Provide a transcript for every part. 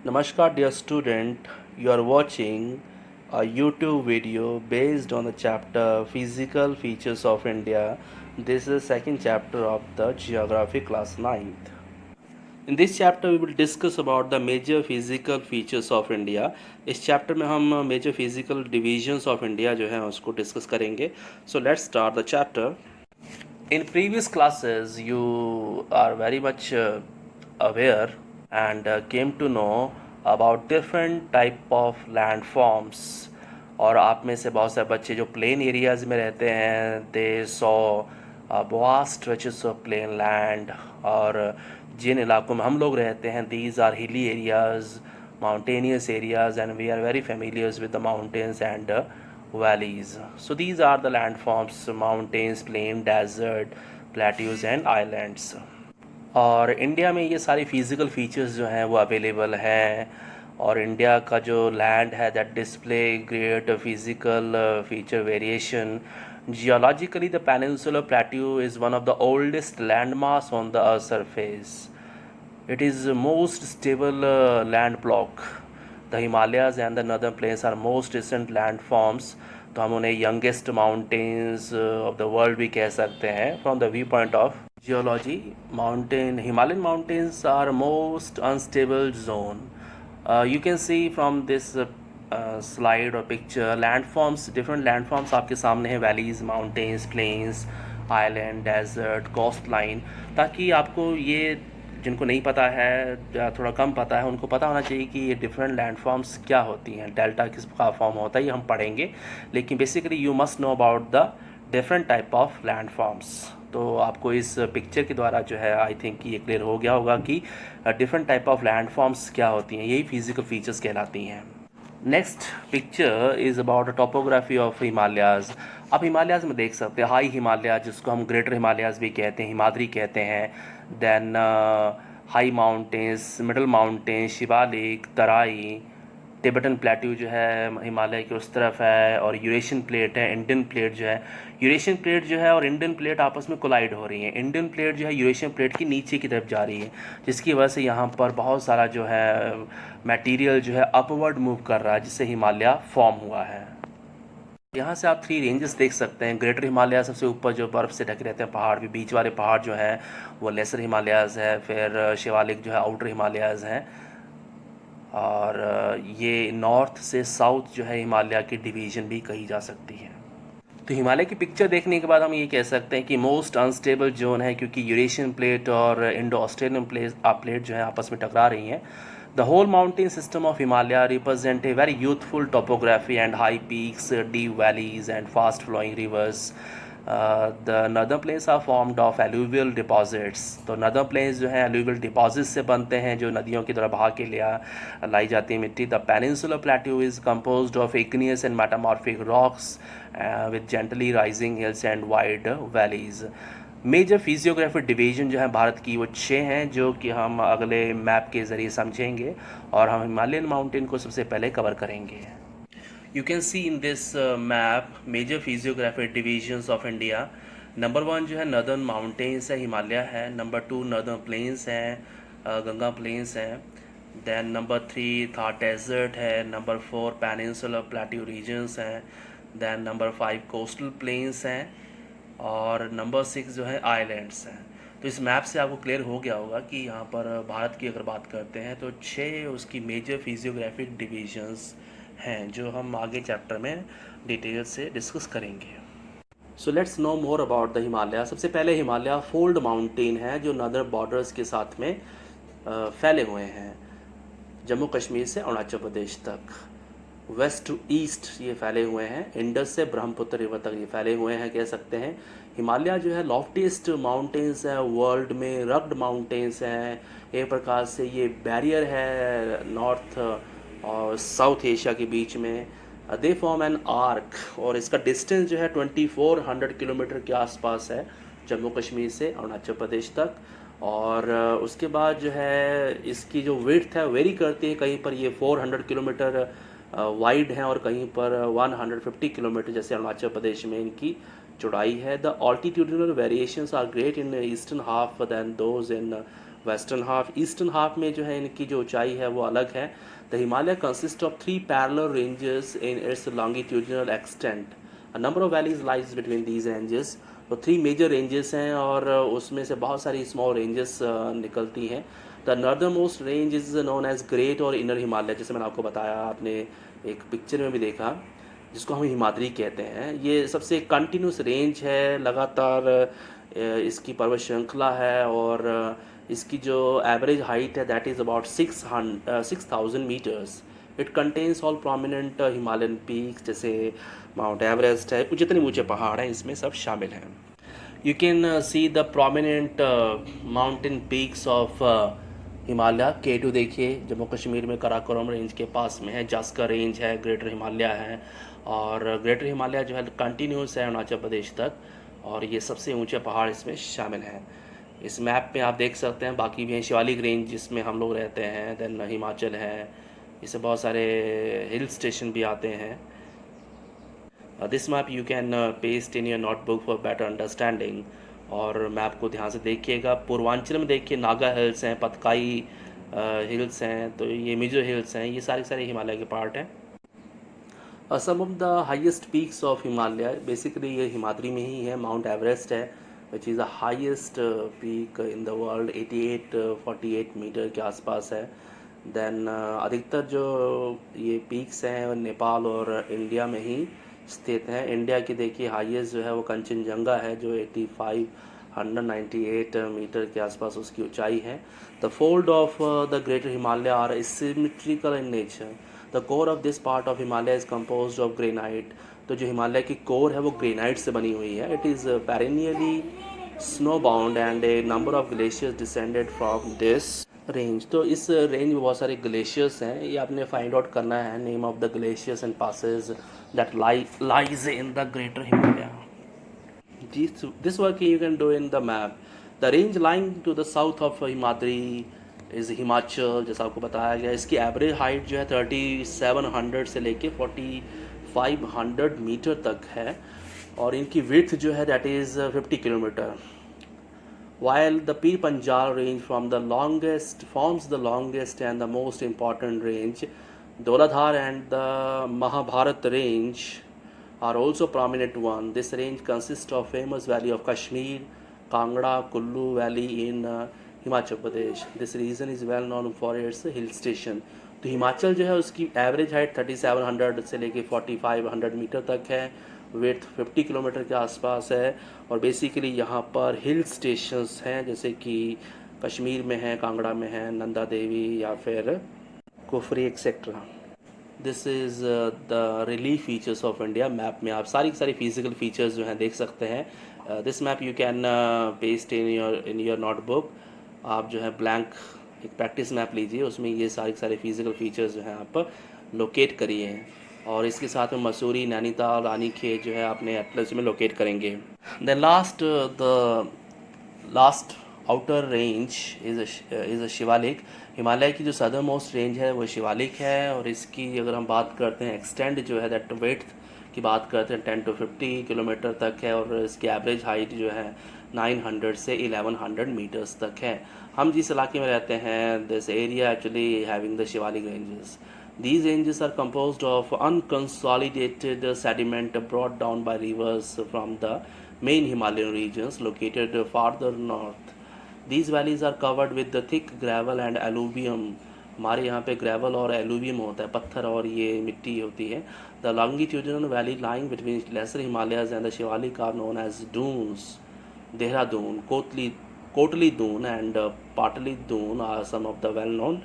Namaskar, dear student. You are watching a YouTube video based on the chapter Physical Features of India. This is the second chapter of the Geography class 9th. In this chapter, we will discuss about the major physical features of India. इस chapter में हम major physical divisions of India जो है उसको discuss करेंगे. So let's start the chapter. In previous classes, you are very much aware and came to know about different type of landforms. और आप में से बहुत सारे बच्चे जो प्लेन एरियाज़ में रहते हैं they saw vast stretches of plain land. और जिन इलाकों में हम लोग रहते हैं these are hilly areas, mountainous areas, and we are very familiar with the mountains and valleys. So these are the landforms: mountains, plain, desert, plateaus and islands. और India में ये सारी फिज़िकल फीचर्स जो हैं वो अवेलेबल हैं. और India का जो लैंड है that display great physical feature variation. Geologically, the Peninsular Plateau is one of the oldest landmass on the Earth's surface. It is the most stable land block. The Himalayas and the northern plains are most recent landforms. तो हम उन्हें youngest mountains of the world भी कह सकते हैं. From the viewpoint of geology, Himalayan mountains are most unstable zone. You can see from this slide or picture landforms, different landforms आपके सामने हैं. valleys, mountains, plains, island, desert, coastline. ताकि आपको ये जिनको नहीं पता है, थोड़ा कम पता है, उनको पता होना चाहिए कि ये डिफरेंट लैंडफॉर्म्स क्या होती हैं. डेल्टा किस का फॉर्म होता है ये हम पढ़ेंगे, लेकिन basically you must know about the different type of landforms. तो आपको इस पिक्चर के द्वारा जो है आई थिंक ये क्लियर हो गया होगा कि डिफरेंट टाइप ऑफ लैंडफॉर्म्स क्या होती हैं. यही फिजिकल फीचर्स कहलाती हैं. Next picture is about topography of Himalayas. आप हिमालयाज़ में देख सकते हैं हाई हिमालय, जिसको हम ग्रेटर हिमालयाज़ भी कहते हैं, हिमाद्री कहते हैं. Then high mountains, middle mountain, Shivalik, Terai. Tibetan plateau जो है हिमालय के उस तरफ है. और यूरेशियन प्लेट है, इंडियन प्लेट जो है. यूरेशियन प्लेट जो है और इंडियन प्लेट आपस में कोलाइड हो रही हैं. इंडियन प्लेट जो है यूरेशियन प्लेट की नीचे की तरफ जा रही है, जिसकी वजह से यहाँ पर बहुत सारा जो है मटेरियल जो है अपवर्ड मूव कर रहा है, जिससे हिमालय फॉर्म हुआ है. यहाँ से आप 3 रेंजेस देख सकते हैं. ग्रेटर हिमालय सबसे ऊपर जो बर्फ़ से ढके रहते हैं पहाड़, भी बीच वाले पहाड़ जो हैं वो लेसर हिमालयाज़ है. फिर शिवालिक जो है आउटर हिमालयाज़ हैं. और ये नॉर्थ से साउथ जो है हिमालय की डिवीज़न भी कही जा सकती है. तो हिमालय की पिक्चर देखने के बाद हम ये कह सकते हैं कि मोस्ट अनस्टेबल जोन है, क्योंकि यूरेशियन प्लेट और इंडो ऑस्ट्रेलियन प्लेट जो है आपस में टकरा रही हैं. The whole mountain system of Himalaya represent a very youthful topography and high peaks, deep valleys and fast flowing rivers. The northern plains are formed of alluvial deposits. तो northern plains जो हैं alluvial deposits से बनते हैं, जो नदियों की तरह बहा के लाई जाती है मिट्टी. The peninsular plateau is composed of igneous and metamorphic rocks with gently rising hills and wide valleys. Major physiography division जो है भारत की वो 6 हैं, जो कि हम अगले मैप के ज़रिए समझेंगे. और हम हिमालयन माउंटेन को सबसे पहले कवर करेंगे. You can see in this map major physiography divisions of India. Number 1 जो है नर्दर्न माउंटेन्स है, हिमालय है. नंबर 2 नर्दर्न प्लेन्स हैं, गंगा प्लेन्स हैं. देन नंबर 3 थार डेजर्ट है. नंबर 4 पेनिनसुलर प्लेट्यू रीजन्स हैं. देन नंबर 5 कोस्टल प्लेन्स हैं. और नंबर 6 जो है आइलैंड्स हैं. तो इस मैप से आपको क्लियर हो गया होगा कि यहाँ पर भारत की अगर बात करते हैं तो 6 उसकी मेजर फिजियोग्राफिक डिवीजन्स हैं, जो हम आगे चैप्टर में डिटेल से डिस्कस करेंगे. So let's no more about the Himalaya. सबसे पहले हिमालय फोल्ड माउंटेन है, जो नदर बॉर्डर्स के साथ में फैले हुए हैं, जम्मू कश्मीर से अरुणाचल प्रदेश तक. वेस्ट टू ईस्ट ये फैले हुए हैं, इंडस से ब्रह्मपुत्र रिवर तक ये फैले हुए हैं कह सकते हैं. हिमालय जो है लॉफ्टीस्ट माउंटेन्स है वर्ल्ड में, रग्ड माउंटेन्स हैं. एक प्रकार से ये बैरियर है नॉर्थ और साउथ एशिया के बीच में. दे फॉर्म एन आर्क, और इसका डिस्टेंस जो है 2400 किलोमीटर के आसपास है, जम्मू कश्मीर से अरुणाचल प्रदेश तक. और उसके बाद जो है इसकी जो विड्थ है वेरी करती है. कहीं पर ये 400 किलोमीटर वाइड हैं और कहीं पर 150 किलोमीटर, जैसे अरुणाचल प्रदेश में इनकी चौड़ाई है. The altitudinal variations are great in eastern half than those in western half. Eastern half में जो है इनकी जो ऊंचाई है वो अलग है। The Himalaya consist of 3 parallel ranges in its longitudinal extent. A number of valleys lies between these ranges. तो 3 मेजर रेंजेस हैं और उसमें से बहुत सारी स्मॉल रेंजेस निकलती हैं। The northernmost range is known as great और इनर हिमालय, जैसे मैंने आपको बताया, आपने एक पिक्चर में भी देखा, जिसको हम हिमाद्री कहते हैं। ये सबसे कंटिन्यूस रेंज है, लगातार इसकी पर्वत श्रृंखला है और इसकी जो एवरेज हाइट है that is about 6,000 metres. It contains all prominent Himalayan peaks, जैसे माउंट एवरेस्ट है, जितने ऊँचे पहाड़ हैं इसमें सब शामिल हैं। You can see the prominent mountain peaks of Himalaya. K2 देखिए, जम्मू कश्मीर में कराकोरम रेंज के पास में है। जास्कर रेंज है, ग्रेटर हिमालय है, और ग्रेटर हिमालय जो है कंटिन्यूस है अरुणाचल प्रदेश तक, और ये सबसे ऊंचे पहाड़ इसमें शामिल हैं। इस मैप में आप देख सकते हैं, बाकी भी हैं शिवालिक रेंज जिसमें हम लोग रहते हैं, देन हिमाचल है, इससे बहुत सारे हिल स्टेशन भी आते हैं। This map you can paste in your notebook for better understanding. और मैप को ध्यान से देखिएगा। पूर्वांचल में देखिए नागा हिल्स हैं, पतकाई हिल्स हैं, तो ये मिजो हिल्स हैं, ये सारे हिमालय के पार्ट हैं। Some of the highest peaks of Himalaya, basically ये हिमाद्री में ही है। माउंट एवरेस्ट है which is the highest peak in the world, 48 metre के आसपास है। देन अधिकतर जो ये पीक्स हैं नेपाल और इंडिया में ही स्थित हैं। इंडिया की देखिए हाईएस्ट जो है वो कंचनजंगा है, जो 8598 मीटर के आसपास उसकी ऊंचाई है। The fold of the greater Himalaya are symmetrical in nature. The core of this part of Himalaya is composed of granite. तो जो हिमालय की कोर है वो ग्रेनाइट से बनी हुई है। It is perennially snow bound and a number of glaciers descended from this range. तो इस रेंज में बहुत सारे ग्लेशियर्स हैं, ये आपने फाइंड आउट करना है, name of the glaciers and passes that lies in the greater Himalaya. This work you can do in the map. The range lying to the south of Himadri is Himachal, जैसा आपको बताया गया। इसकी average height जो है 3700 से लेके 4500 metre तक है, और इनकी विड्थ जो है that is 50 kilometre. While the Pir Panjal range forms the longest and the most important range, Dauladhar and the Mahabharat range are also prominent one. This range consists of famous valley of Kashmir, Kangra, Kullu Valley in Himachal Pradesh. This region is well known for its hill station. तो हिमाचल जो है उसकी average height 3700 से लेके 4500 metre तक है, width 50 kilometre के आसपास है, और बेसिकली यहाँ पर हिल स्टेशंस हैं, जैसे कि कश्मीर में है, कांगड़ा में है, नंदा देवी या फिर Kufri etcetera. This is the relief features of India. Map में आप सारी फिजिकल फीचर्स जो हैं देख सकते हैं। This map you can paste in your notebook. आप जो है ब्लैंक एक प्रैक्टिस मैप लीजिए, उसमें ये सारे फिजिकल फीचर्स जो हैं आप लोकेट करिए, और इसके साथ में मसूरी, नैनीताल, रानीखेत जो है आपने एटलस में लोकेट करेंगे। The last outer range is a Shivalik. Himalaya की जो सदर्न मोस्ट रेंज है वो शिवालिक है, और इसकी अगर हम बात करते हैं एक्सटेंड जो है दैट विड्थ की बात करते हैं 10 to 50 किलोमीटर तक है, और इसकी एवरेज हाइट जो है 900 से 1100 मीटर्स तक है। हम जिस इलाके में रहते हैं, this area actually having the Shivalik ranges. These ranges are composed of unconsolidated sediment brought down by rivers from the main Himalayan regions located farther north. These valleys are covered with the thick gravel and alluvium. हमारे यहाँ पे gravel और alluvium होता है, पत्थर और ये मिट्टी होती है। The longitudinal valley lying between lesser Himalayas and the Shivalik are known as dunes. Dehradun, Kotli Dune and Patali Dune are some of the well-known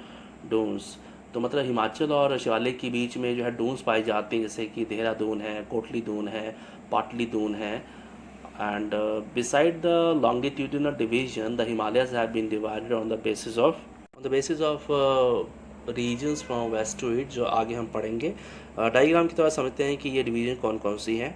dunes. तो मतलब हिमाचल और शिवालिक के बीच में जो है डून्स पाई जाती हैं, जैसे कि देहरादून है, कोटली दून है, पाटली दून है। And beside the longitudinal division the Himalayas have been divided on the basis of regions from west to east, जो आगे हम पढ़ेंगे। डायग्राम की तरह समझते हैं कि ये डिवीजन कौन कौन सी हैं।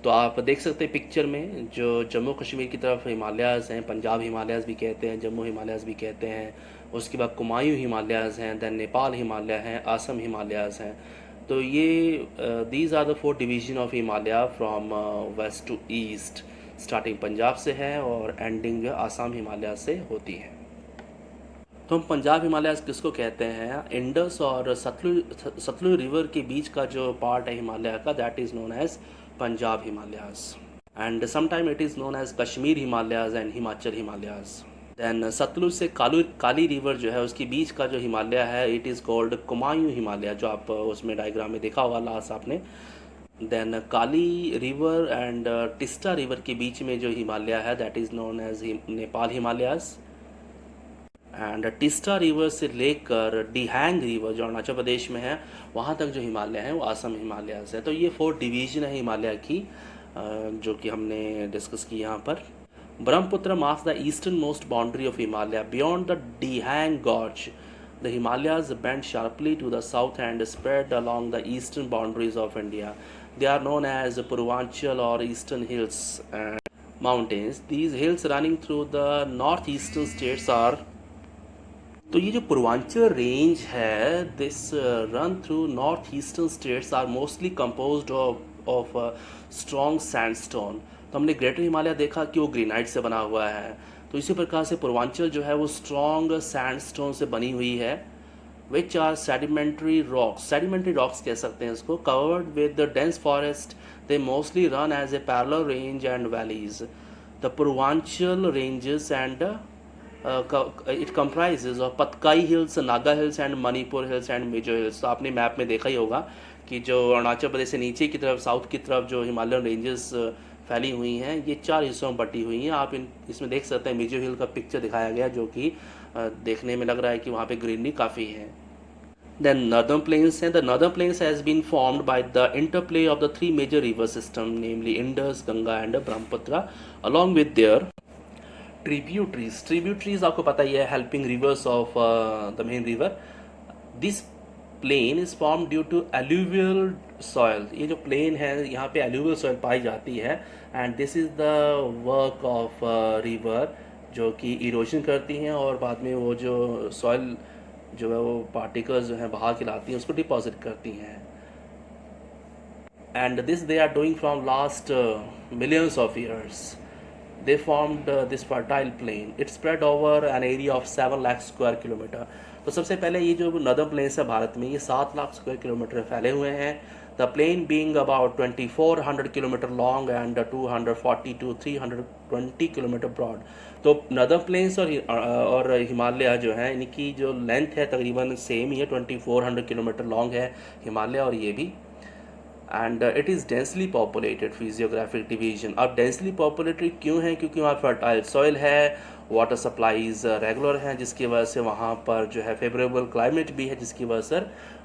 तो आप देख सकते हैं पिक्चर में, जो जम्मू कश्मीर की तरफ हिमालयाज़ हैं, पंजाब हिमालयाज़ भी कहते हैं, जम्मू हिमालयाज़ भी कहते हैं। उसके बाद कुमायूं हिमालयाज़ हैं, दैन नेपाल हिमालय हैं, असम हिमालयाज़ हैं। तो ये these are the 4 division of Himalaya from west to east, starting Punjab से है और एंडिंग जो आसाम हिमालय से होती है। तो हम पंजाब हिमालयाज़ किसको कहते हैं? इंडस और सतलुज रिवर के बीच का जो पार्ट है हिमालय का, that is known as Punjab Himalayas. And sometime it is known as Kashmir Himalayas and Himachal Himalayas. Then Sutlej से काली रिवर जो है उसके बीच का जो हिमालय है, it is called Kumaon Himalaya, जो आप उसमें डायग्राम में देखा होगा लास्ट आपने। Then Kali river and Teesta river के बीच में जो हिमालय है, that is known as Nepal Himalayas. And Teesta river से लेकर डिहैंग रिवर जो अरुणाचल प्रदेश में है, वहाँ तक जो हिमालय है वो असम हिमालयाज़ है। तो ये 4 डिवीज़न है हिमालय की, जो कि हमने डिस्कस की यहाँ पर। Brahmaputra marks the eastern most boundary of Himalaya beyond the Dihang gorge. The Himalayas bend sharply to the south and spread along the eastern boundaries of India. They are known as Purvanchal or Eastern Hills and mountains. These hills running through the northeastern states are, तो ये जो Purvanchal range है, this run through north eastern states are mostly composed of strong sandstone. तो हमने greater Himalaya देखा कि वो granite से बना हुआ है, तो इसी प्रकार से पूर्वांचल जो है वो स्ट्रॉन्ग सैंडस्टोन से बनी हुई है, विच आर सेडिमेंट्री रॉक्स कह सकते हैं इसको, covered with the dense forest. They mostly run as a parallel range and valleys. The Purvanchal ranges and it comprises of Patkai hills, Naga hills and Manipur hills and Mizo hills. तो आपने मैप में देखा ही होगा कि जो अरुणाचल प्रदेश से नीचे की तरफ, साउथ की तरफ जो हिमालयन रेंजेस फैली हुई हैं, ये 4 हिस्सों में बटी हुई हैं। आप इसमें देख सकते हैं मिजो हिल का पिक्चर दिखाया गया, जो कि देखने में लग रहा है कि वहाँ पे ग्रीनरी काफ़ी है। Then northern plains, and the northern plains has been formed by the interplay of the 3 major river systems, namely Indus, Ganga and Brahmaputra, along with their ट्रीब्यूटरीज आपको पता ही है, helping rivers of the main river. This plain is form due to alluvial soil. ये जो plane है यहाँ पे alluvial soil पाई जाती है, and this is the work of river, जो कि इरोजन करती हैं और बाद में वो जो सॉयल जो है वो पार्टिकल्स जो हैं बाहर के लाती हैं, उसको डिपॉजिट करती हैं। And this they are doing from last millions of years. They formed this fertile plain. It spread over an area of 7 lakh square kilometer. तो सबसे पहले ये जो नॉर्दर्न प्लेन्स है भारत में, ये 7 लाख स्क्वायर किलोमीटर फैले हुए हैं। The plain being about 2400 kilometre long and 240 to 320 kilometre broad. तो नॉर्दर्न प्लेन्स और हिमालय जो है, इनकी जो लेंथ है तकरीबन सेम ही है, 2400 किलोमीटर लॉन्ग है हिमालय और ये भी। And it is densely populated physiographic division. अब डेंसली पॉपुलेटेड क्यों है? क्योंकि वहाँ फर्टाइल सॉइल है, वाटर सप्लाईज रेगुलर हैं, जिसकी वजह से वहाँ पर जो है फेवरेबल क्लाइमेट भी है, जिसकी वजह से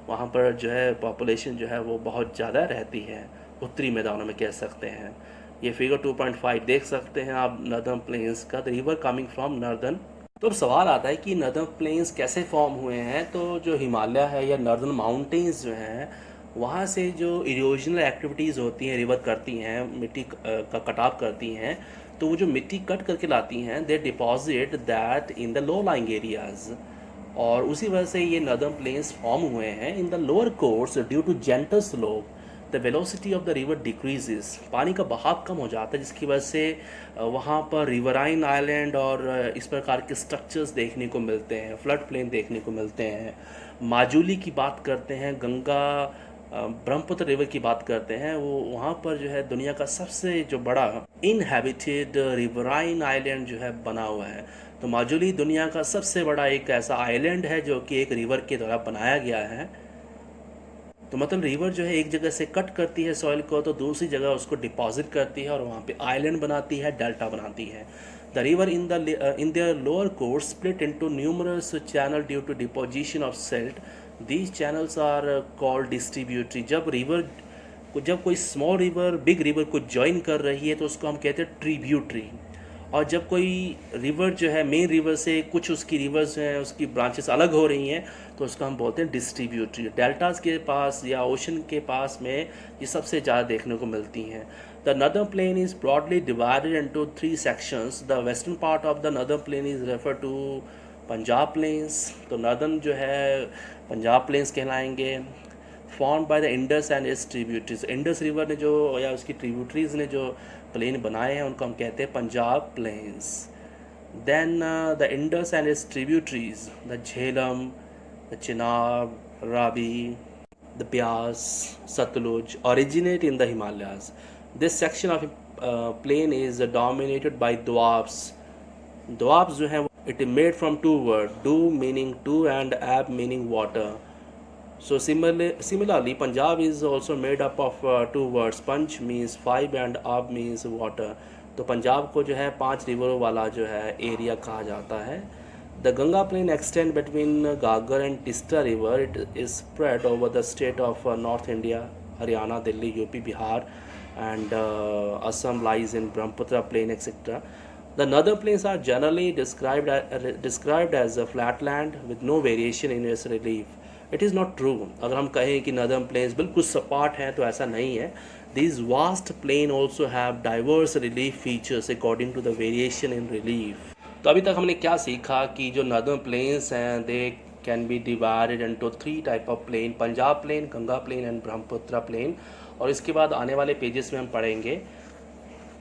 वहाँ पर जो है पॉपुलेशन जो है वो बहुत ज़्यादा रहती है, उत्तरी मैदानों में कह सकते हैं। ये फिगर 2.5 देख सकते हैं आप नॉर्दर्न प्लेन्स का, the river coming from northern. तो अब सवाल आता है कि नॉर्दर्न प्लेन्स कैसे फॉर्म हुए हैं? तो जो हिमालय है या नॉर्दर्न माउंटेन्स जो हैं, वहाँ से जो इरोजनल एक्टिविटीज़ होती हैं, रिवर करती हैं, मिट्टी का कटाव करती हैं, तो वो जो मिट्टी कट करके लाती हैं, they deposit that in the low lying areas, और उसी वजह से ये नॉर्दर्न प्लेन्स फॉर्म हुए हैं। In the lower course due to gentle slope the velocity of the river decreases. पानी का बहाव कम हो जाता है, जिसकी वजह से वहाँ पर रिवराइन आइलैंड और इस प्रकार के स्ट्रक्चर्स देखने को मिलते हैं, फ्लड प्लेन देखने को मिलते हैं। माजुली की बात करते हैं, गंगा ब्रह्मपुत्र रिवर की बात करते हैं, वो वहाँ पर जो है दुनिया का सबसे जो बड़ा इनहैबिटेड रिवराइन आइलैंड जो है बना हुआ है। तो माजुली दुनिया का सबसे बड़ा एक ऐसा आइलैंड है जो कि एक रिवर के द्वारा बनाया गया है। तो मतलब रिवर जो है एक जगह से कट करती है सॉइल को, तो दूसरी जगह उसको डिपॉजिट करती है और वहाँ पे आइलैंड बनाती है, डेल्टा बनाती है। The river in their lower course split into numerous channel due to deposition of silt. These channels are called distributary। जब कोई स्मॉल रिवर बिग रिवर को ज्वाइन कर रही है तो उसको हम कहते हैं ट्रिब्यूटरी, और जब कोई रिवर जो है मेन रिवर से कुछ उसकी रिवर्स हैं, उसकी ब्रांचेस अलग हो रही हैं, तो उसको हम बोलते हैं डिस्ट्रीब्यूटरी। डेल्टास के पास या ओशन के पास में ये सबसे ज़्यादा देखने को मिलती हैं। The northern plain is broadly divided into 3 sections. The western part of the northern plain is refer to Punjab plains. तो नॉर्दर्न जो है पंजाब प्लेन्स कहलाएंगे, form by the Indus and its tributaries. Indus river ने जो या उसकी ट्रिब्यूटरीज ने जो प्लेन बनाए हैं उनको हम कहते हैं Punjab plains. Then the Indus and its tributaries, the Jhelum, the Chenab, Ravi, the Beas, Satluj, originate in the Himalayas. This section of plain is dominated by Doabs. Doabs जो है it is made from two words, do meaning two and ab meaning water. So similarly, Punjab is also made up of two words. Panch means five and Ab means water. तो पंजाब को जो है 5 रिवरों वाला जो है area कहा जाता है. The Ganga plain extend between Ghaggar and Tista river. It is spread over the state of North India, Haryana, Delhi, UP, Bihar, and Assam lies in Brahmaputra plain, etc. The northern plains are generally described as a flatland with no variation in its relief. It is not true. अगर हम कहें कि northern planes बिल्कुल सपाट हैं तो ऐसा नहीं है. These vast plain also have diverse relief features according to the variation in relief. तो अभी तक हमने क्या सीखा कि जो नदर्न प्लेन्स हैं they can be divided into 3 type of plain, Punjab plain, Ganga plain and Brahmaputra plain. और इसके बाद आने वाले पेजेस में हम पढ़ेंगे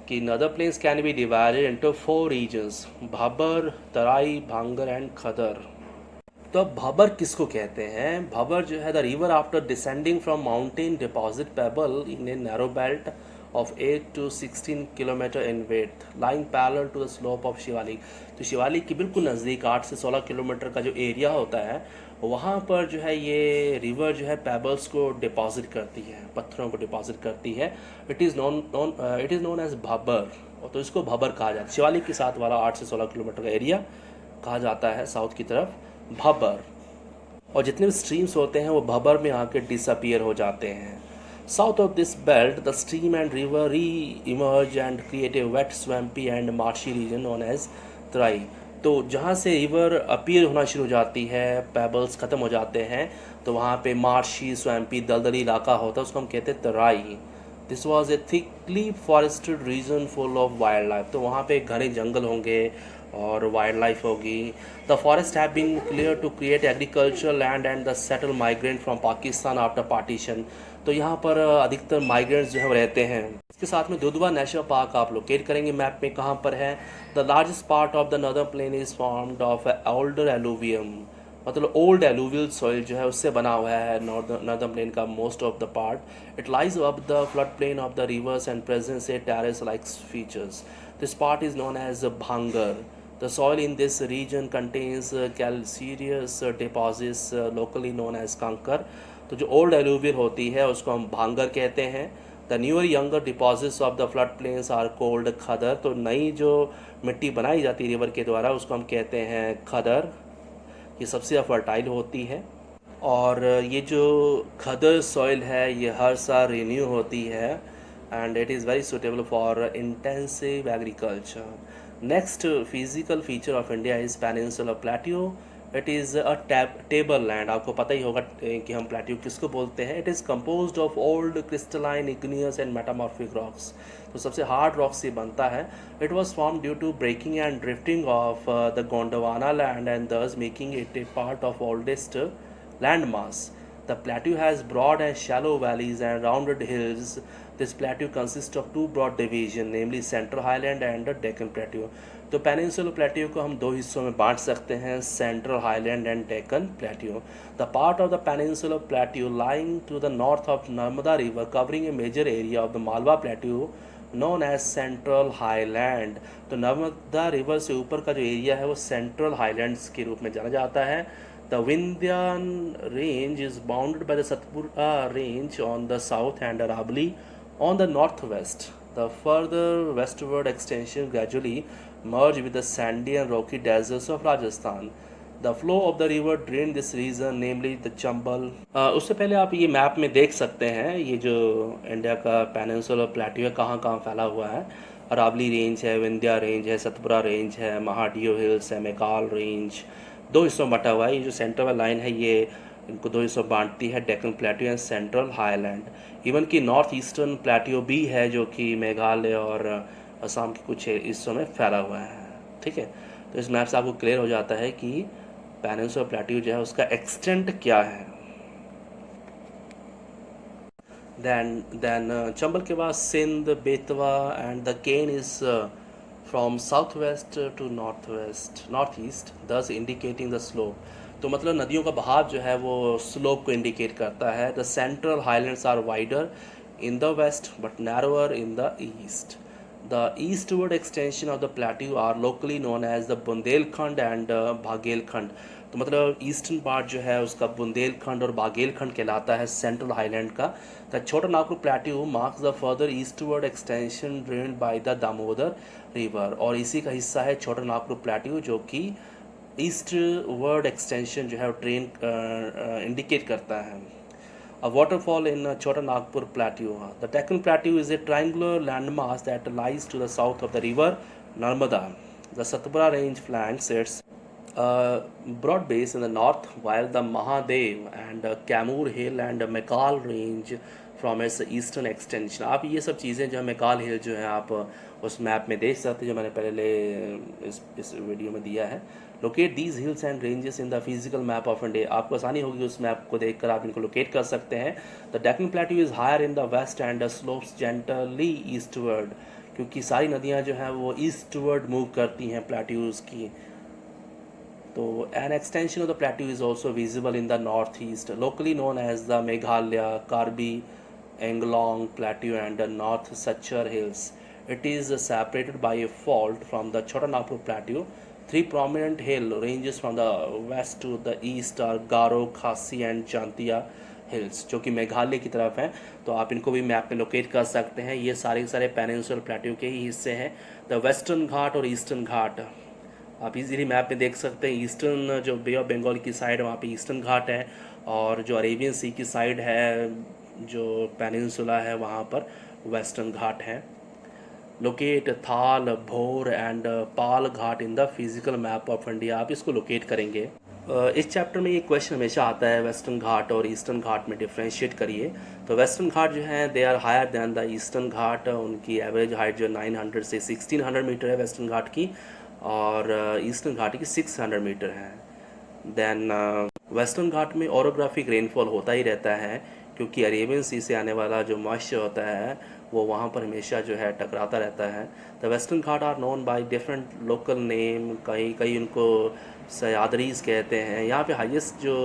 कि northern plains can be divided into 4 regions, Bhabar, Terai, Bhangar and खदर. तो अब भाबर किसको कहते हैं? भाबर जो है the river after descending from mountain deposit pebble in a narrow belt of 8 to 16 kilometre in width lying parallel to the slope of Shiwalik. तो शिवालिक के बिल्कुल नज़दीक 8 से 16 किलोमीटर का जो एरिया होता है वहाँ पर जो है ये रिवर जो है पेबल्स को डिपॉजिट करती है, पत्थरों को डिपॉजिट करती है. It is known as Bhabar. तो इसको भाबर कहा जाता है. शिवालिक के साथ वाला 8 से 16 किलोमीटर का एरिया कहा जाता है साउथ की तरफ भाबर. और जितने भी स्ट्रीम्स होते हैं वो भाबर में आके डिसअपियर हो जाते हैं. South of this belt the stream and river re-emerge and create a wet swampy and marshy region known as Terai. तो जहाँ से रिवर अपीयर होना शुरू हो जाती है, पेबल्स ख़त्म हो जाते हैं, तो वहाँ पे मार्शी स्वैम्पी दलदली इलाका होता है, उसको हम कहते हैं Terai. This was a thickly forested region full of wildlife. तो वहाँ पे घने जंगल होंगे और वाइल्ड लाइफ होगी. The forest have been clear to create agriculture land and the settle migrant from Pakistan after partition. तो यहाँ पर अधिकतर माइग्रेंट्स जो है वो रहते हैं. इसके साथ में दुधवा नेशनल पार्क आप लोकेट करेंगे मैप में कहाँ पर है. The largest part of the northern plain is formed of older alluvium, मतलब ओल्ड एलुवियल सॉइल जो है उससे बना हुआ है नॉर्दर्न प्लेन का most of the part. It lies above the flood plain of the rivers and presents a terrace like features. This part is known as Bhangar. The soil in this region contains calcareous deposits locally known as कंकर. तो जो old alluvial होती है उसको हम भांगर कहते हैं. The newer younger deposits of the flood plains are called Khadar. तो नई जो मिट्टी बनाई जाती है रिवर के द्वारा उसको हम कहते हैं खदर. ये सबसे ज़्यादा फर्टाइल होती है और ये जो खदर सॉइल है ये हर साल रिन्यू होती है and it is very suitable for intensive agriculture. Next physical feature of India is Peninsular Plateau. It is a table land. आपको पता ही होगा कि हम plateau किसको बोलते हैं. It is composed of old crystalline, igneous and metamorphic rocks. तो सबसे hard rock से बनता है. It was formed due to breaking and drifting of the Gondwana land and thus making it a part of oldest land mass. The plateau has broad and shallow valleys and rounded hills. This plateau consists of two broad divisions, namely Central Highland and the Deccan Plateau. तो peninsular plateau को हम दो हिस्सों में बांट सकते हैं, central highland and Deccan plateau. The part of the peninsular plateau lying to the north of Narmada river covering a major area of the Malwa plateau known as central highland. तो नर्मदा रिवर से ऊपर का जो एरिया है वो सेंट्रल हाईलैंड्स के रूप में जाना जाता है. The Vindhyan range is bounded by the Satpura range on the south and Aravalli on the northwest. The further westward extension gradually merge with the sandy and rocky deserts of Rajasthan. The flow of the river drain this region, namely the Chambal. उससे पहले आप ये map में देख सकते हैं ये जो इंडिया का पेनिनसुलर प्लेट्यू है कहाँ कहाँ फैला हुआ है. अरावली रेंज है, विंध्या रेंज है, सतपुरा रेंज है, महाडियो हिल्स है, मेकाल रेंज. दो हिस्सों में बटा हुआ है. ये जो सेंटर वाला लाइन है ये इनको दो हिस्सों बांटती है, Deccan plateau and central highland. Even कि नॉर्थ ईस्टर्न प्लेट्यू भी है जो कि मेघालय और असम के कुछ हिस्सों में फैला हुआ है. ठीक है, तो इस मैप से आपको क्लियर हो जाता है कि पेनिनसुलर प्लेट्यू जो है उसका एक्सटेंट क्या है. देन चंबल के बाद Sindh, Betwa and the Ken is from south west to north west north east thus indicating the slope. तो मतलब नदियों का बहाव जो है वो स्लोप को इंडिकेट करता है। The central highlands are wider in the west but narrower in the east. The eastward extension of the plateau are locally known as the Bundelkhand and Baghelkhand. तो मतलब ईस्टर्न पार्ट जो है उसका बुंदेलखंड और बागेलखंड कहलाता है सेंट्रल हाईलैंड का। द छोटा Nagpur plateau marks the further eastward extension drained by the Damodar river. और इसी का हिस्सा है छोटा नागपुर प्लेट्यू जो कि ईस्ट वर्ड एक्सटेंशन जो है ट्रेन इंडिकेट करता है। A waterfall in Chota Nagpur Plateau. The Deccan Plateau is a triangular landmass that lies to the south of the river Narmada. The Satpura Range flanks its broad base in the north, while the Mahadev and Kamur Hill and Mekal Range from its eastern extension. आप ये सब चीज़ें जो है मेकाल हिल जो है आप उस मैप में देख सकते हैं जो मैंने पहले इस वीडियो में दिया है। Locate these hills and ranges in the physical map of India. आपको आसानी होगी उस मैप को देखकर आप इनको लोकेट कर सकते हैं। The Deccan plateau is higher in the west and slopes gently eastward, क्योंकि सारी नदियाँ जो हैं वो ईस्टवर्ड मूव करती हैं प्लेट्यूज़ की। तो an extension of the plateau is also visible in the north east, locally known as the Meghalaya, Karbi, Anglong plateau and the north Cachar hills. It is separated by a fault from the Chota Nagpur Plateau. Three prominent hill ranges from the west to the east are Garo, Khasi and Jantia hills जो कि मेघालय की तरफ हैं। तो आप इनको भी map में लोकेट कर सकते हैं। ये सारे के सारे पेनिनसुलर प्लेट्यू के ही हिस्से हैं। द वेस्टर्न घाट और ईस्टर्न घाट आप इजीली मैप में देख सकते हैं। ईस्टर्न जो बे ऑफ बंगाल की साइड है वहाँ पे ईस्टर्न घाट है, और जो अरेबियन सी की साइड है जो पेनिनसुला है वहाँ पर वेस्टर्न घाट है। लोकेट थाल, भोर and Pal Ghat in the physical map of India. आप इसको लोकेट करेंगे। इस चैप्टर में ये क्वेश्चन हमेशा आता है वेस्टर्न घाट और ईस्टर्न घाट में डिफ्रेंशिएट करिए। तो वेस्टर्न घाट जो है they are higher than the eastern Ghat. उनकी एवरेज हाइट जो 900 से 1600 मीटर है वेस्टर्न घाट की, और ईस्टर्न घाट की 600 मीटर है। देन वेस्टर्न घाट में ओरोग्राफिक रेनफॉल होता ही रहता है, क्योंकि अरेबियन सी से आने वाला जो मॉइस्चर होता है वो वहाँ पर हमेशा जो है टकराता रहता है। The western Ghat are known by different local name, कई कई उनको सयादरीज कहते हैं। यहाँ पे हाईएस्ट जो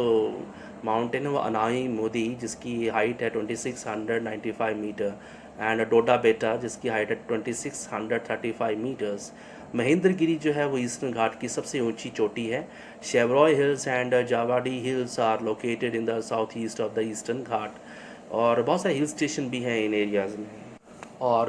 माउंटेन है वो अनाई मोदी जिसकी हाइट है 2695 मीटर, एंड डोडा बेटा जिसकी हाइट है 2635 मीटर्स। महेंद्रगिरी जो है वो ईस्टर्न घाट की सबसे ऊंची चोटी है। Shevaroy hills and Javadi hills are located in the south east of the eastern Ghat. और बहुत सारे हिल स्टेशन भी हैं इन एरियाज़ में। और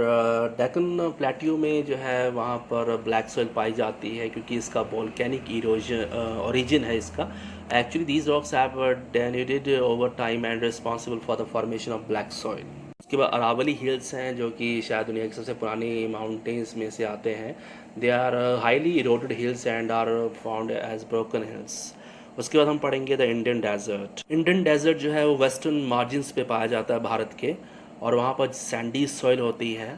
डेक्कन प्लेट्यू में जो है वहाँ पर ब्लैक सॉइल पाई जाती है, क्योंकि इसका वोल्केनिक इरोजन ओरिजिन है इसका। Actually these rocks have denuded over time and responsible for the formation of black soil. उसके बाद अरावली हिल्स हैं जो कि शायद दुनिया की सबसे पुरानी माउंटेन्स में से आते हैं। They are highly eroded hills and are found as broken hills. उसके बाद हम पढ़ेंगे the Indian desert. Indian desert जो है वो वेस्टर्न मार्जिन्स पे पाया जाता है भारत के, और वहाँ पर सैंडी सॉइल होती है।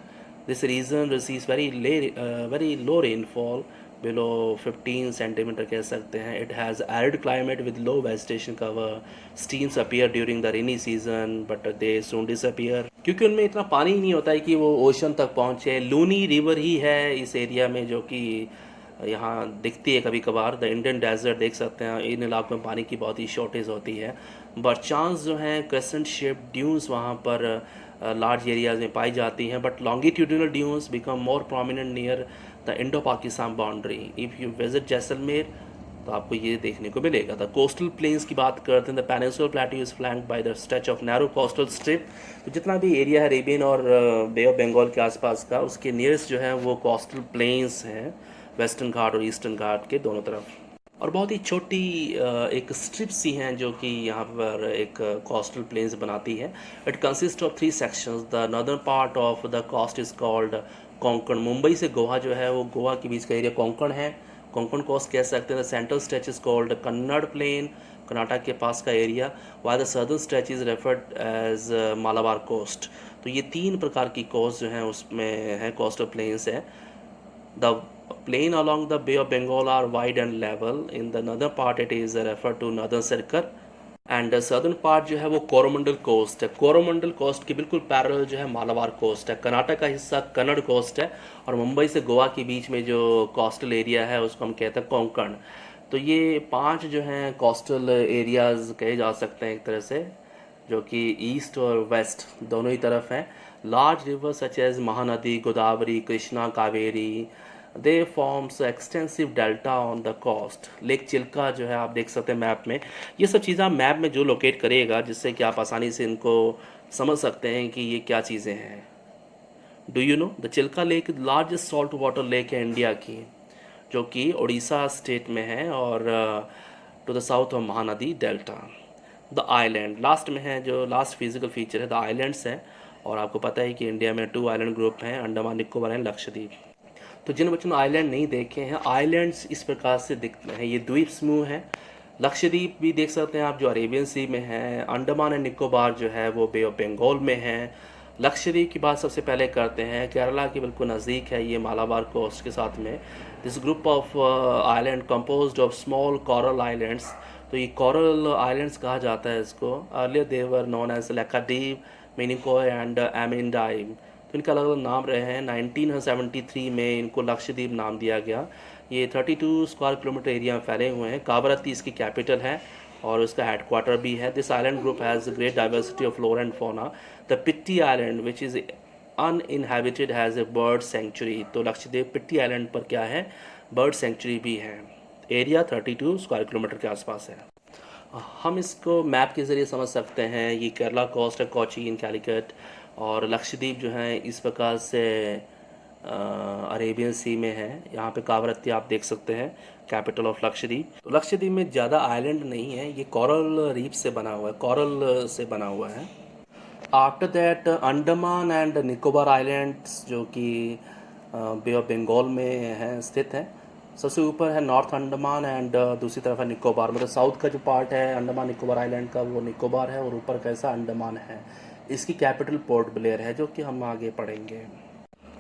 This region receives very low rainfall, below 15 centimetre कह सकते हैं। It has arid climate with low vegetation cover. Streams appear during the rainy season but they soon disappear, क्योंकि उनमें इतना पानी ही नहीं होता है कि वो ओशन तक पहुँचे। लूनी रिवर ही है इस एरिया में जो कि यहाँ दिखती है कभी कभार। द इंडियन डेजर्ट देख सकते हैं, इन इलाकों में पानी की बहुत ही शॉर्टेज होती है। बर्चांस जो हैं क्रेसेंट शेप ड्यून्स वहाँ पर लार्ज एरियाज में पाई जाती हैं, but longitudinal dunes become more prominent near the Indo Pakistan boundary. If you visit Jaisalmer तो आपको ये देखने को मिलेगा। द कोस्टल प्लेन्स की बात करते हैं, the peninsular plateau is flanked by the stretch of narrow coastal strip. तो जितना भी एरिया है अरेबियन और बे ऑफ बंगाल के आसपास का, उसके नियरेस्ट जो है वो कोस्टल प्लेन्स हैं, वेस्टर्न घाट और ईस्टर्न घाट के दोनों तरफ। और बहुत ही छोटी एक स्ट्रिप सी हैं जो कि यहाँ पर एक कोस्टल प्लेन्स बनाती है। It consist of 3 sections. The northern part of the coast is called Konkan. Mumbai से गोवा जो है वो गोवा के बीच का एरिया कोंकण है, कोंकण कोस्ट कह सकते हैं। The central stretch is called Kannada plain, Karnataka के पास का area, while the southern stretch is referred as Malabar coast. तो ये 3 प्रकार की कोस्ट जो हैं उसमें है कोस्टल प्लेन्स है। The plain along the Bay of Bengal are wide and level. In the northern part, it is referred to Northern Circle. And southern part जो है वो कोरोमंडल कोस्ट है। कोरोमंडल कोस्ट के बिल्कुल पैरेलल जो है मालाबार कोस्ट है। कर्नाटक का हिस्सा कन्नड़ कोस्ट है और मुंबई से गोवा के बीच में जो कोस्टल एरिया है उसको हम कहते हैं कोंकण। तो ये 5 जो हैं कोस्टल एरियाज कहे जा सकते हैं एक तरह से, जो कि ईस्ट और वेस्ट दोनों ही तरफ हैं। Large river such as Mahanadi, Godavari, Krishna, Kaveri, they forms extensive delta on the coast. Lake Chilka जो है आप देख सकते हैं मैप में। ये सब चीज़ें आप मैप में जो लोकेट करिएगा जिससे कि आप आसानी से इनको समझ सकते हैं कि ये क्या चीज़ें हैं। Do you know the Chilka lake largest salt water lake है इंडिया की, जो कि उड़ीसा स्टेट में है और to the south of Mahanadi delta. The island last में है, जो लास्ट फिजिकल फीचर है द आइलैंड्स है। और आपको पता है कि इंडिया में 2 आइलैंड ग्रुप हैं, अंडमान निकोबार एंड लक्षद्वीप। तो जिन बच्चों ने आइलैंड नहीं देखे हैं, आइलैंड्स इस प्रकार से दिखते हैं। ये द्वीप समूह है। लक्षद्वीप भी देख सकते हैं आप जो अरेबियन सी में है। अंडमान एंड निकोबार जो है वो बे ऑफ बंगाल में है। लक्षद्वीप की बात सबसे पहले करते हैं, केरला के बिल्कुल नज़दीक है ये मालाबार कोस्ट के साथ में। This group of island composed of small coral islands. तो ये कोरल आइलैंड्स कहा जाता है इसको। Earlier they were known as Laccadive, Minicoy and Amindivi. तो इनके अलग अलग नाम रहे हैं। 1973 में इनको लक्षद्वीप नाम दिया गया। ये 32 स्क्वायर किलोमीटर एरिया में फैले हुए हैं। कावरत्ती इसकी कैपिटल है और इसका हेडक्वार्टर भी है। This island group has great diversity of flora and fauna. The Pitti island which is uninhabited has a bird sanctuary. तो लक्षद्वीप पिट्टी आइलैंड पर क्या है, बर्ड सेंचुरी भी है। एरिया 32 स्क्वायर किलोमीटर के आसपास है। हम इसको मैप के ज़रिए समझ सकते हैं। ये केरला कोस्ट है, कोची इन कैलिकट, और लक्षद्वीप जो है इस प्रकार से अरेबियन सी में है। यहाँ पे कावरत्ती आप देख सकते हैं, कैपिटल ऑफ लक्षद्वीप। तो लक्षद्वीप में ज़्यादा आइलैंड नहीं है, ये कोरल रीफ से बना हुआ है, कोरल से बना हुआ है। After that Andaman and Nicobar islands जो कि बे ऑफ बंगाल में है, स्थित है। सबसे ऊपर है नॉर्थ अंडमान एंड दूसरी तरफ है निकोबार। मतलब साउथ का जो पार्ट है अंडमान निकोबार आइलैंड का वो निकोबार है और ऊपर कैसा अंडमान है। इसकी कैपिटल पोर्ट ब्लेयर है, जो कि हम आगे पढ़ेंगे।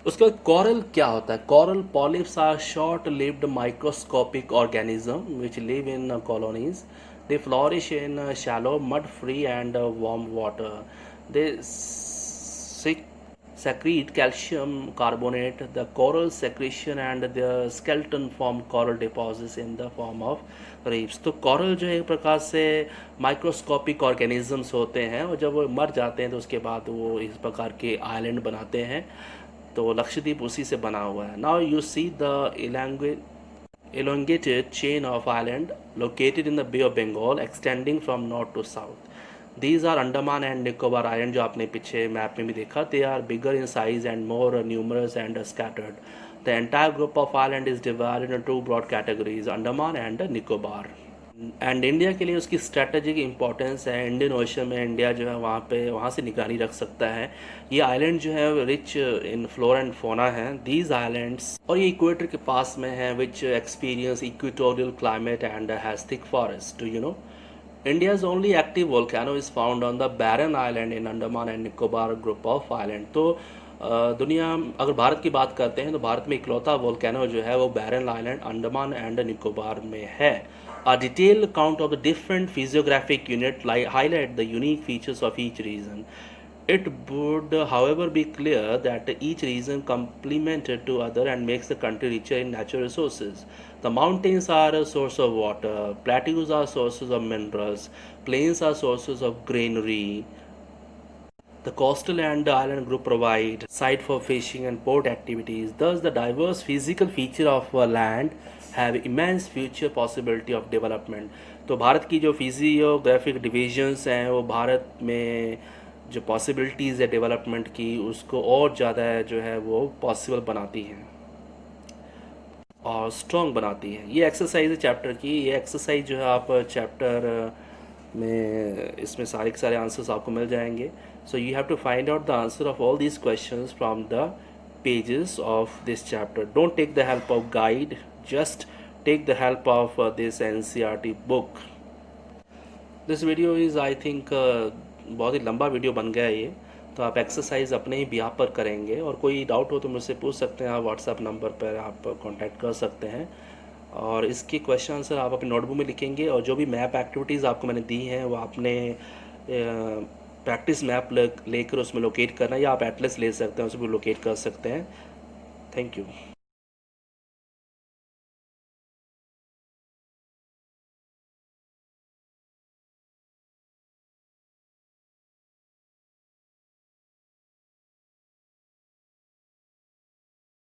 उसके बाद कॉरल क्या होता है। Coral polyps are short lived microscopic organism which live in colonies. They flourish in shallow mud free and warm water. They secrete calcium carbonate. The coral secretion and the skeleton form coral deposits in the form of reefs. तो coral जो है एक प्रकार से microscopic organisms होते हैं और जब वो मर जाते हैं तो उसके बाद वो इस प्रकार के आइलैंड बनाते हैं। तो लक्षद्वीप उसी से बना हुआ है। Now you see the elongated chain of island located in the Bay of Bengal extending from north to south. These are Andaman and Nicobar Island जो आपने पीछे मैप में भी देखा। They are bigger in size and more numerous and scattered. The entire group of island is divided into 2 broad categories, Andaman and Nicobar. And India के लिए उसकी strategic importance है। इंडियन ओशन में इंडिया जो है वहाँ से निगरानी रख सकता है। ये आइलैंड जो है rich in flora and fauna है। दीज आइलैंड्स, और ये इक्वेटर के पास में है, which experience equatorial climate and has thick forest. Do you know India's only active volcano is found on the Barren Island in Andaman and Nicobar group of island. तो दुनिया अगर भारत की बात करते हैं तो भारत में इकलौता वोल्केनो जो है वो बैरन आइलैंड अंडमान एंड निकोबार में है। A detailed account of the different physiographic unit highlight the unique features of each region. It would, however, be clear that each region complemented to other and makes the country richer in natural resources. The mountains are a source of water, plateaus are sources of minerals, plains are sources of greenery. The coastal and the island group provide site for fishing and port activities. Thus, the diverse physical feature of land have immense future possibility of development. तो भारत की जो physiographic divisions हैं वो भारत में जो possibilities है development की उसको और ज़्यादा जो है वो पॉसिबल बनाती हैं और स्ट्रॉन्ग बनाती हैं। ये एक्सरसाइज है चैप्टर की। ये एक्सरसाइज जो है आप चैप्टर में इसमें सारे के सारे आंसर्स आपको मिल जाएंगे। So you have to find out the answer of all these questions from the pages of this chapter. Don't take the help of guide, just take the help of this NCERT book. This video is I think बहुत ही लंबा video बन गया ये, तो आप exercise अपने ही behalf पर करेंगे और कोई डाउट हो तो मुझसे पूछ सकते हैं। आप व्हाट्सएप नंबर पर आप कांटेक्ट कर सकते हैं और इसके क्वेश्चन आंसर आप अपने नोटबुक में लिखेंगे, और जो भी मैप एक्टिविटीज़ आपको मैंने दी हैं वो आपने प्रैक्टिस मैप लेकर उसमें लोकेट करना है, या आप एटलस ले सकते हैं उसमें लोकेट कर सकते हैं। Thank you.